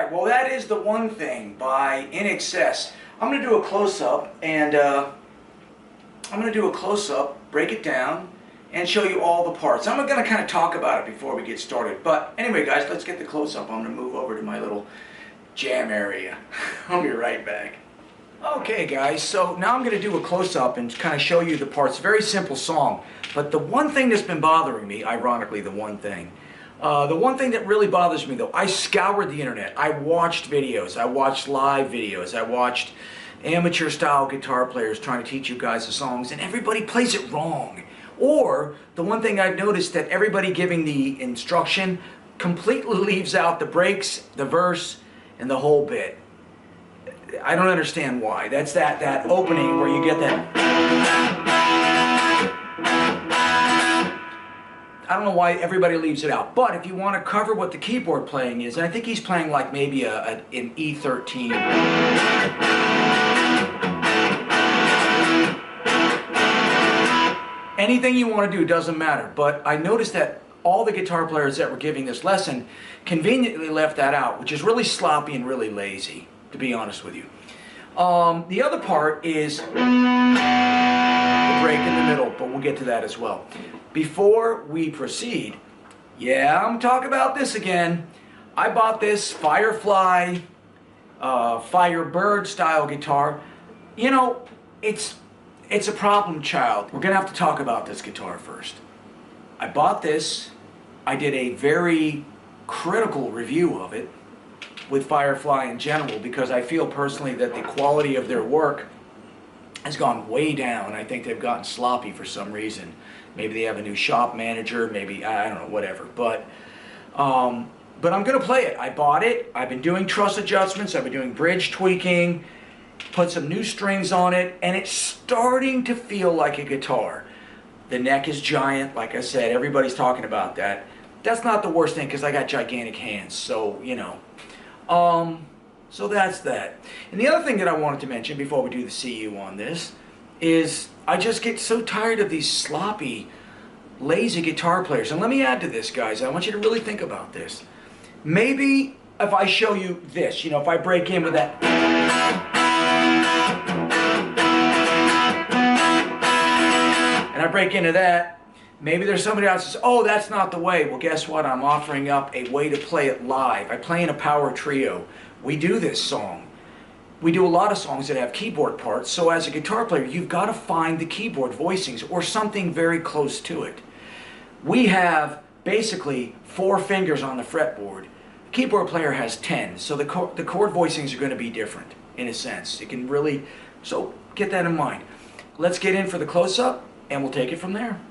Alright, well that is The One Thing by INXS. I'm going to do a close-up and break it down, and show you all the parts. I'm going to kind of talk about it before we get started. But anyway guys, let's get the close-up. I'm going to move over to my little jam area. I'll be right back. Okay guys, so now I'm going to do a close-up and kind of show you the parts. Very simple song. But the one thing that's been bothering me, ironically the one thing that really bothers me though, I scoured the internet. I watched videos. I watched live videos. I watched amateur style guitar players trying to teach you guys the songs, and everybody plays it wrong. Or the one thing I've noticed, that everybody giving the instruction completely leaves out the breaks, the verse, and the whole bit. I don't understand why. That's that opening where you get that. I don't know why everybody leaves it out. But if you want to cover what the keyboard playing is, and I think he's playing like maybe an E13. Anything you want to do doesn't matter. But I noticed that all the guitar players that were giving this lesson conveniently left that out, which is really sloppy and really lazy, to be honest with you. The other part is the break in the middle, but we'll get to that as well. Before we proceed, yeah, I'm talking about this again. I bought this Firefly, Firebird style guitar. You know, it's a problem child. We're gonna have to talk about this guitar first. I bought this. I did a very critical review of it with Firefly in general, because I feel personally that the quality of their work has gone way down. I think they've gotten sloppy for some reason. Maybe they have a new shop manager, maybe, I don't know, whatever. But I'm going to play it. I bought it. I've been doing truss adjustments. I've been doing bridge tweaking, put some new strings on it, and it's starting to feel like a guitar. The neck is giant, like I said. Everybody's talking about that. That's not the worst thing, because I got gigantic hands, so, you know. So that's that. And the other thing that I wanted to mention before we do the CU on this is I just get so tired of these sloppy, lazy guitar players. And let me add to this, guys. I want you to really think about this. Maybe if I show you this, you know, if I break in with that. And I break into that. Maybe there's somebody else that says, oh, that's not the way. Well, guess what? I'm offering up a way to play it live. I play in a power trio. We do this song. We do a lot of songs that have keyboard parts. So as a guitar player, you've got to find the keyboard voicings or something very close to it. We have basically 4 fingers on the fretboard. The keyboard player has 10. So the chord voicings are going to be different in a sense. It can really, so get that in mind. Let's get in for the close-up and we'll take it from there.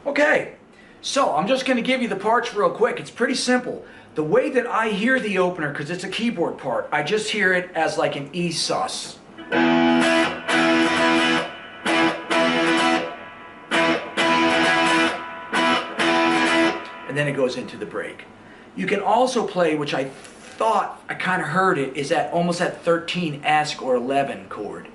Okay, so I'm just going to give you the parts real quick. It's pretty simple. The way that I hear the opener, because it's a keyboard part, I just hear it as like an E sus. And then it goes into the break. You can also play, which I thought I kind of heard it, is at almost that 13 ask or 11 chord.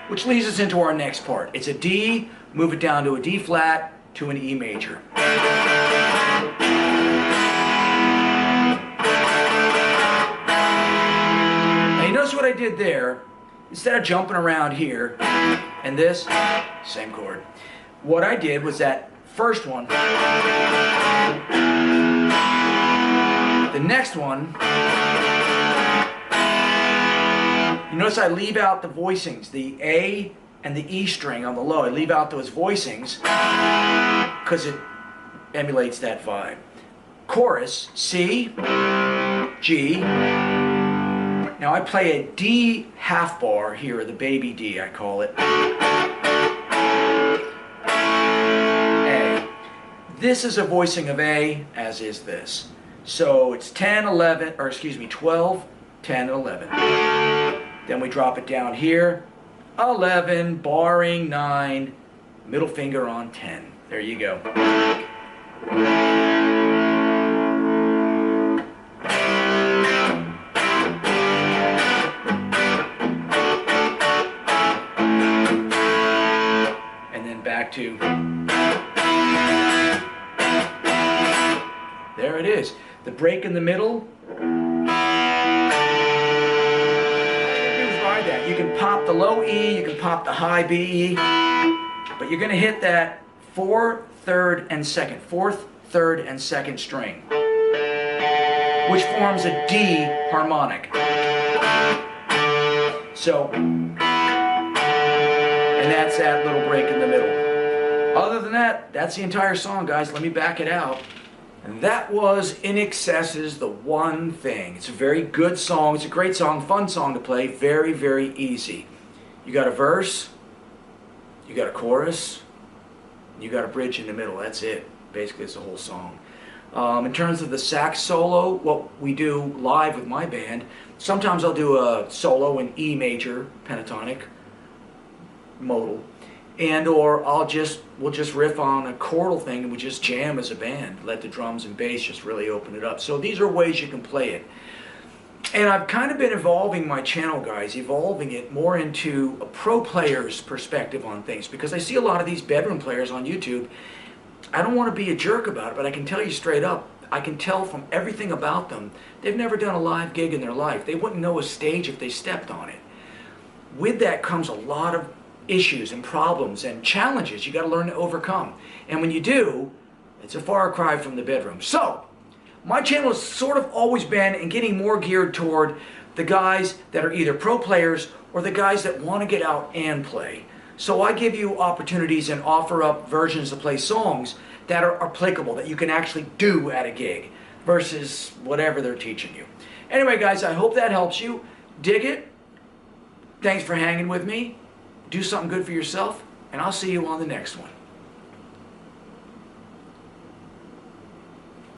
Which leads us into our next part. It's a D, move it down to a D flat, to an E major. Now you notice what I did there? Instead of jumping around here, and this, same chord. What I did was that first one, the next one, you notice I leave out the voicings, the A and the E string on the low. I leave out those voicings because it emulates that vibe. Chorus, C, G. Now I play a D half bar here, the baby D I call it. A. This is a voicing of A, as is this. So it's 10, 11, or excuse me, 12, 10, 11. Then we drop it down here, 11, barring 9, middle finger on 10. There you go. to. There it is. The break in the middle. Ride that. You can pop the low E, you can pop the high B, but you're going to hit that 4th, 3rd, and 2nd. 4th, 3rd, and 2nd string, which forms a D harmonic. So, and that's that little break in the middle. Other than that, that's the entire song, guys. Let me back it out. And that was INXS's The One Thing. It's a very good song. It's a great song, fun song to play. Very, very easy. You got a verse, you got a chorus, you got a bridge in the middle. That's it. Basically, it's the whole song. In terms of the sax solo, what we do live with my band, sometimes I'll do a solo in E major, pentatonic, modal, and or we'll just riff on a chordal thing and we just jam as a band. Let the drums and bass just really open it up. So these are ways you can play it. And I've kind of been evolving my channel, guys, evolving it more into a pro player's perspective on things, because I see a lot of these bedroom players on YouTube. I don't want to be a jerk about it, but I can tell you straight up, I can tell from everything about them, they've never done a live gig in their life. They wouldn't know a stage if they stepped on it. With that comes a lot of issues and problems and challenges you got to learn to overcome. And when you do, it's a far cry from the bedroom. So, my channel has sort of always been and getting more geared toward the guys that are either pro players or the guys that want to get out and play. So I give you opportunities and offer up versions to play songs that are applicable, that you can actually do at a gig versus whatever they're teaching you. Anyway, guys, I hope that helps you. Dig it. Thanks for hanging with me. Do something good for yourself, and I'll see you on the next one.